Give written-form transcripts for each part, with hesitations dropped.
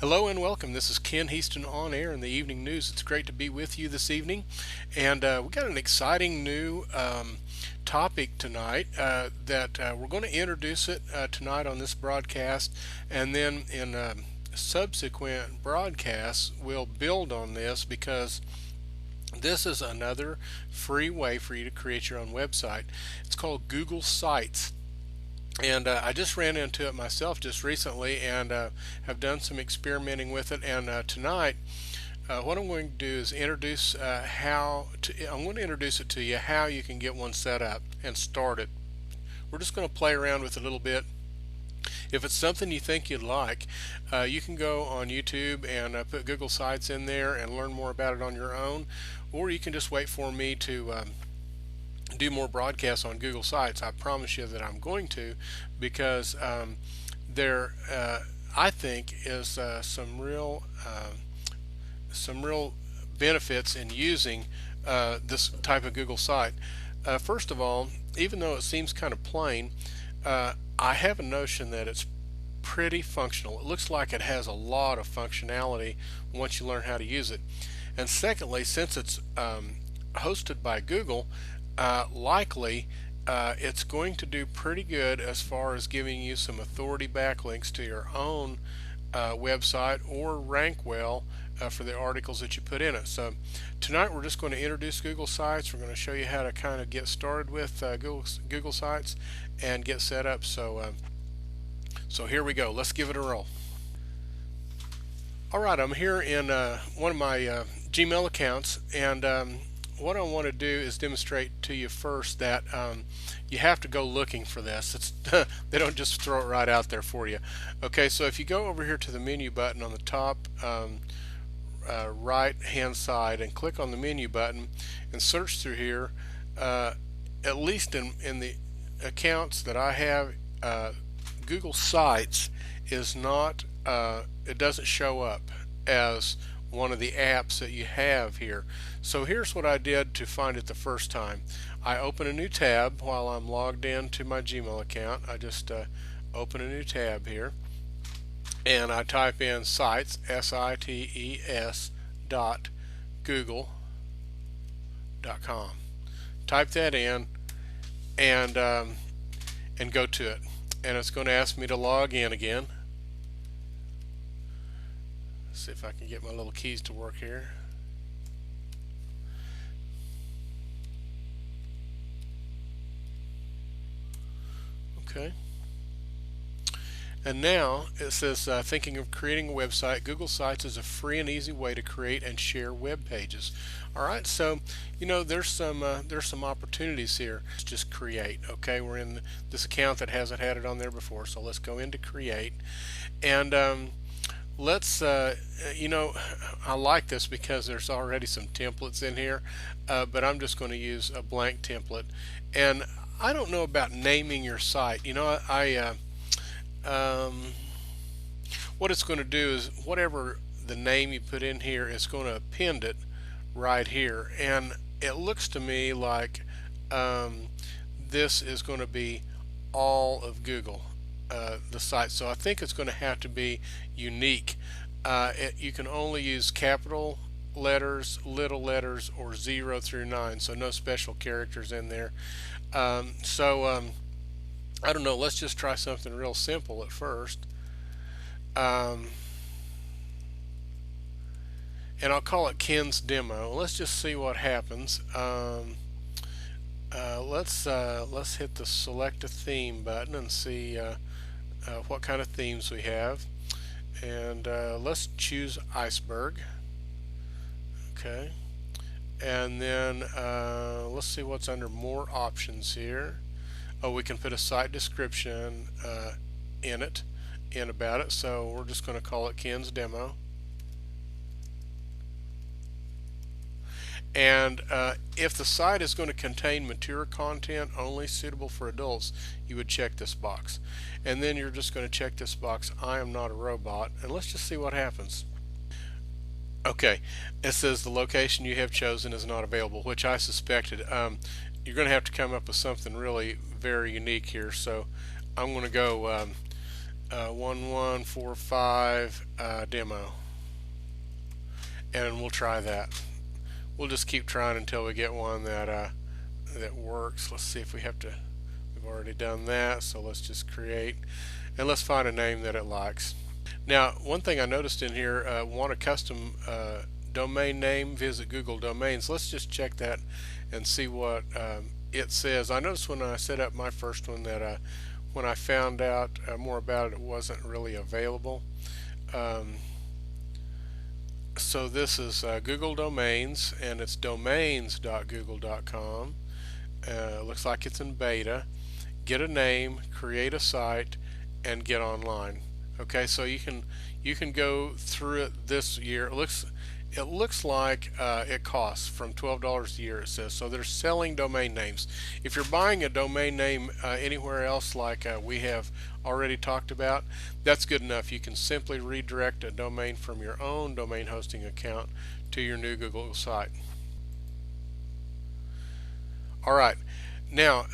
Hello and welcome. This is Ken Heaston on air in the evening news. It's great to be with you this evening, and we got an exciting new topic tonight that we're going to introduce it tonight on this broadcast, and then in subsequent broadcasts we'll build on this because this is another free way for you to create your own website. It's called Google Sites. And I just ran into it myself just recently and have done some experimenting with it. And tonight, what I'm going to do is I'm going to introduce it to you how you can get one set up and start it. We're just going to play around with it a little bit. If it's something you think you'd like, you can go on YouTube and put Google Sites in there and learn more about it on your own, or you can just wait for me to do more broadcasts on Google Sites. I promise you that I'm going to, because there, I think, is some real benefits in using this type of Google site. First of all, even though it seems kind of plain, I have a notion that it's pretty functional. It looks like it has a lot of functionality once you learn how to use it. And secondly, since it's hosted by Google, likely it's going to do pretty good as far as giving you some authority backlinks to your own website, or rank well for the articles that you put in it. So tonight we're just going to introduce Google Sites. We're going to show you how to kind of get started with Google Sites and get set up. So here we go. Let's give it a roll. Alright, I'm here in one of my Gmail accounts, and what I want to do is demonstrate to you first that you have to go looking for this. They don't just throw it right out there for you. Okay, so if you go over here to the menu button on the top right hand side and click on the menu button and search through here, at least in the accounts that I have, Google Sites is not, it doesn't show up as one of the apps that you have here. So here's what I did to find it the first time. I open a new tab while I'm logged in to my Gmail account. I just open a new tab here, and I type in sites, sites .google.com. Type that in and go to it, and it's going to ask me to log in again. See if I can get my little keys to work here. Okay. And now it says, thinking of creating a website, Google Sites is a free and easy way to create and share web pages. All right, so there's some opportunities here. Let's just create. Okay, we're in this account that hasn't had it on there before, so let's go into create, and let's I like this because there's already some templates in here, but I'm just going to use a blank template. And I don't know about naming your site. What it's going to do is whatever the name you put in here, it's going to append it right here, and it looks to me like this is going to be all of Google, the site. So I think it's going to have to be unique. You can only use capital letters, little letters, or 0 through 9, so no special characters in there. I don't know, let's just try something real simple at first. And I'll call it Ken's Demo. Let's just see what happens. Let's hit the select a theme button and see what kind of themes we have. And let's choose Iceberg. Okay. And then let's see what's under more options here. Oh, we can put a site description in about it. So we're just going to call it Ken's Demo. And if the site is going to contain mature content only suitable for adults, you would check this box. And then you're just going to check this box, I am not a robot, and let's just see what happens. Okay, it says the location you have chosen is not available, which I suspected. You're going to have to come up with something really very unique here. So I'm going to go 1145 demo, and we'll try that. We'll just keep trying until we get one that works. Let's see if we have to. We've already done that, so let's just create, and let's find a name that it likes. Now, one thing I noticed in here, want a custom domain name, visit Google Domains. Let's just check that and see what it says. I noticed when I set up my first one that when I found out more about it, it wasn't really available. So this is Google Domains, and it's domains.google.com. Looks like it's in beta. Get a name, create a site, and get online. Okay, so you can go through it this year. It looks like it costs from $12 a year, it says. So they're selling domain names. If you're buying a domain name anywhere else, like we have already talked about, that's good enough. You can simply redirect a domain from your own domain hosting account to your new Google site. Alright, now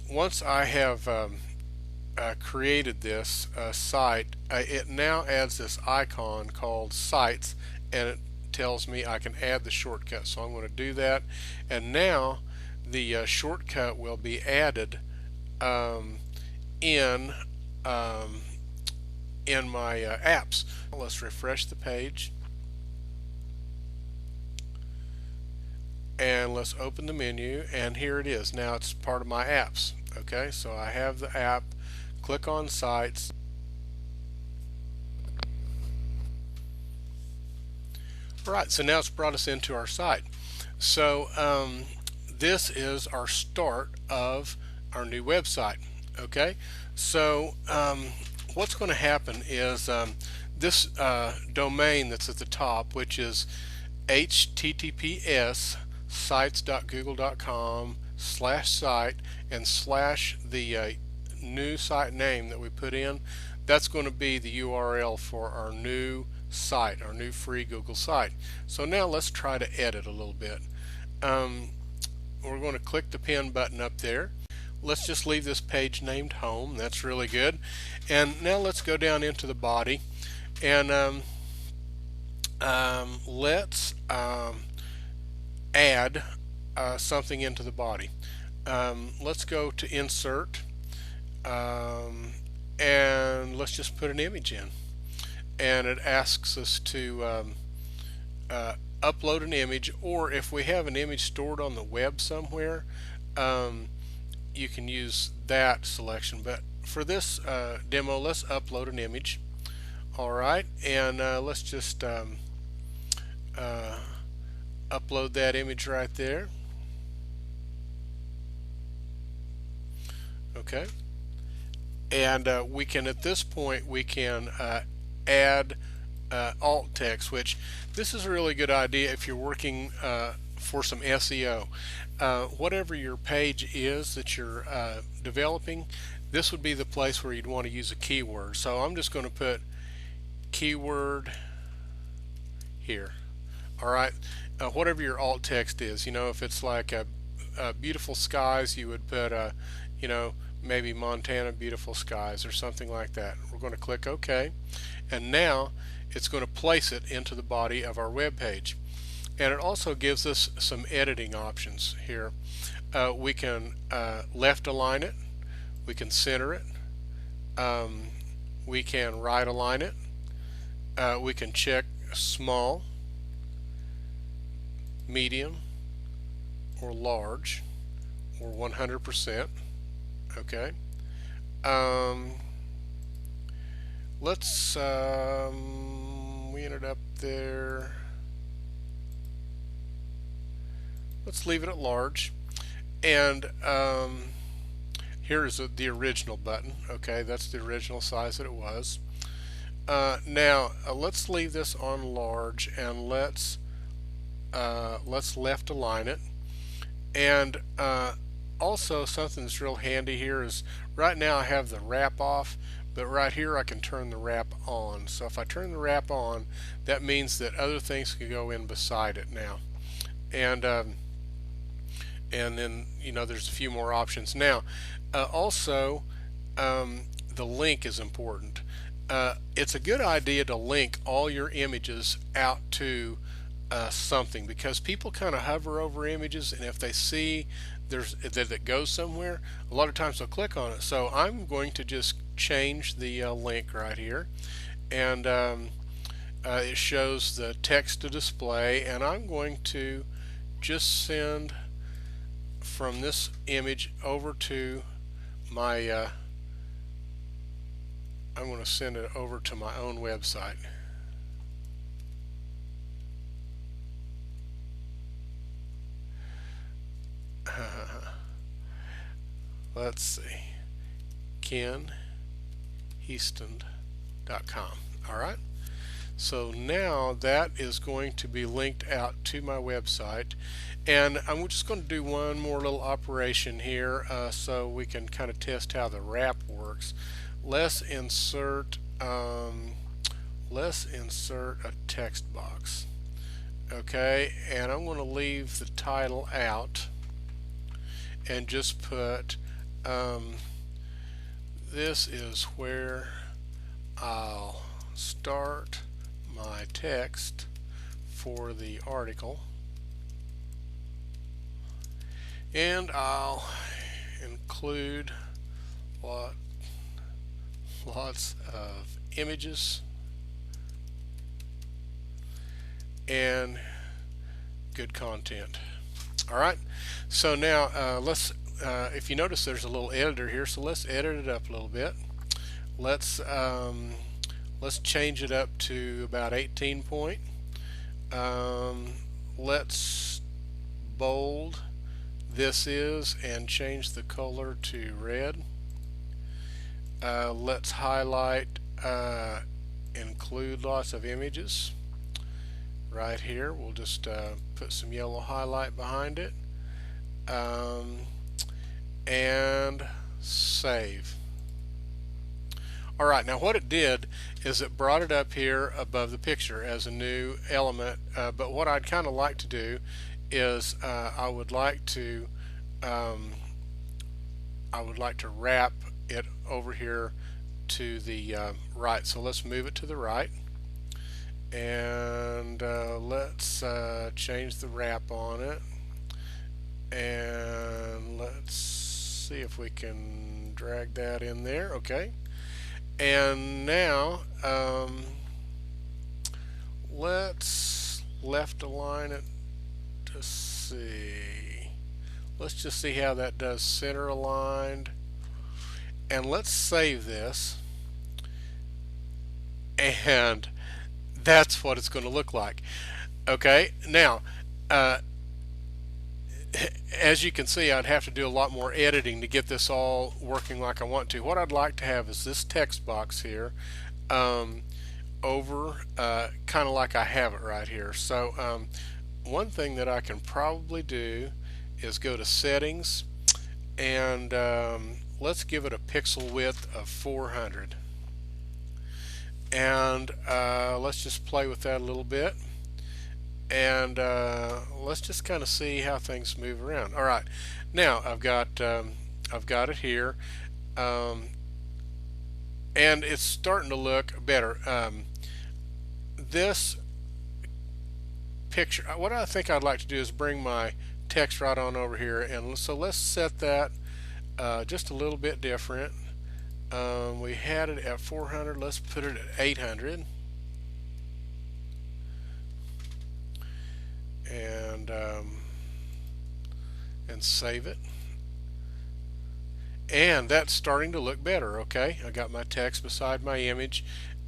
once I have created this site, it now adds this icon called Sites, and it tells me I can add the shortcut. So I'm going to do that, and now the shortcut will be added in my apps. Let's refresh the page, and let's open the menu, and here it is. Now it's part of my apps. Okay, so I have the app. Click on Sites. Alright, so now it's brought us into our site. So this is our start of our new website. Okay, so what's going to happen is this domain that's at the top, which is https sites.google.com/site and / the new site name that we put in, that's going to be the URL for our new site, our new free Google site. So now let's try to edit a little bit. We're going to click the pen button up there. Let's just leave this page named Home. That's really good. And now let's go down into the body, and let's add something into the body. Let's go to Insert, and let's just put an image in, and it asks us to upload an image, or if we have an image stored on the web somewhere, you can use that selection. But for this demo, let's upload an image. Alright, and let's just upload that image right there. Okay, and we can, at this point, we can add alt text, which this is a really good idea if you're working for some SEO. Whatever your page is that you're developing, this would be the place where you'd want to use a keyword. So I'm just going to put keyword here. Alright, whatever your alt text is, you know, if it's like beautiful skies, you would put you know, maybe Montana beautiful skies or something like that. We're going to click OK, and now it's going to place it into the body of our web page. And it also gives us some editing options here. We can left align it, we can center it, we can right align it, we can check small, medium, or large, or 100%. Okay, let's we ended up there. Let's leave it at large, and here is the original button. Okay, that's the original size that it was. Now let's leave this on large, and let's left align it. And also, something that's real handy here is right now I have the wrap off, but right here I can turn the wrap on. So if I turn the wrap on, that means that other things can go in beside it now. And then, you know, there's a few more options now. Also, the link is important. It's a good idea to link all your images out to something, because people kind of hover over images, and if they see that it goes somewhere, a lot of times they'll click on it. So I'm going to just change the link right here, and it shows the text to display, and I'm going to just send from this image over to my I'm going to send it over to my own website. Let's see, kenheaston.com. Alright, so now that is going to be linked out to my website, and I'm just going to do one more little operation here so we can kind of test how the wrap works. Let's insert a text box. Okay, and I'm going to leave the title out and just put this is where I'll start my text for the article, and I'll include lots of images and good content. Alright, so now if you notice, there's a little editor here, so let's edit it up a little bit. Let's change it up to about 18 point. Let's bold this is and change the color to red. Let's highlight include lots of images right here. We'll just put some yellow highlight behind it, and save. Alright, now what it did is it brought it up here above the picture as a new element, but what I'd kind of like to do is I would like to wrap it over here to the right. So let's move it to the right, and let's change the wrap on it, and let's see if we can drag that in there. Okay, and now let's left align it to see. Let's just see how that does center aligned, and let's save this, and that's what it's going to look like. Okay, now as you can see, I'd have to do a lot more editing to get this all working like I want to. What I'd like to have is this text box here over kind of like I have it right here. So one thing that I can probably do is go to settings, and let's give it a pixel width of 400, and let's just play with that a little bit, and let's just kind of see how things move around. Alright, now I've got it here, and it's starting to look better. This picture, what I think I'd like to do is bring my text right on over here, and so let's set that just a little bit different. We had it at 400, let's put it at 800, and save it, and that's starting to look better. Okay, I got my text beside my image,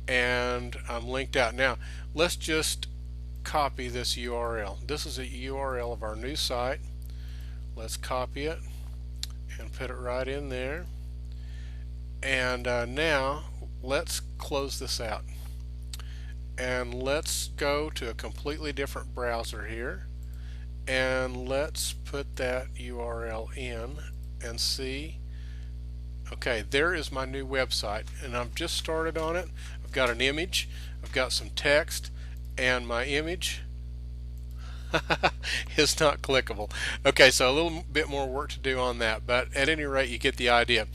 and I'm linked out. Now let's just copy this URL. This is a URL of our new site. Let's copy it and put it right in there, and now let's close this out, and let's go to a completely different browser here, and let's put that URL in and see. Okay, there is my new website, and I've just started on it. I've got an image, I've got some text, and my image is not clickable. Okay, so a little bit more work to do on that, but at any rate, you get the idea.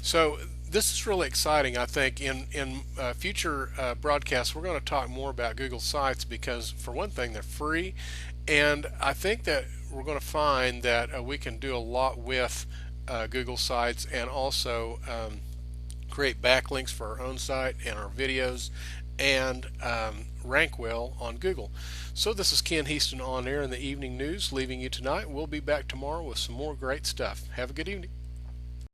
So this is really exciting. I think in future broadcasts we're going to talk more about Google Sites because, for one thing, they're free, and I think that we're going to find that we can do a lot with Google Sites, and also create backlinks for our own site and our videos, and rank well on Google. So this is Ken Heaston on air in the evening news, leaving you tonight. We'll be back tomorrow with some more great stuff. Have a good evening.